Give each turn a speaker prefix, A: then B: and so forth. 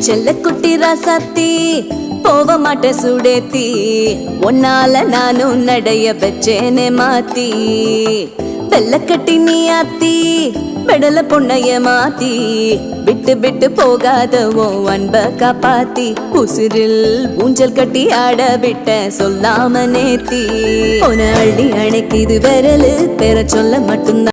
A: செல்ல குட்டி ராசாத்தி போவ மாட்ட சுடேத்தி ஒன்னால நானும் நடைய வச்சேனே மாத்தி வெள்ள கட்டி நீ ஆத்தி பெடல பொண்ணைய மாத்தி விட்டு விட்டு போகாதவோ அன்ப காப்பாத்தி உசிரில் ஊஞ்சல் கட்டி ஆட விட்ட சொல்லாம நேத்தி உன அள்ளி அணைக்குது விரலு பெற சொல்ல மட்டும்தான்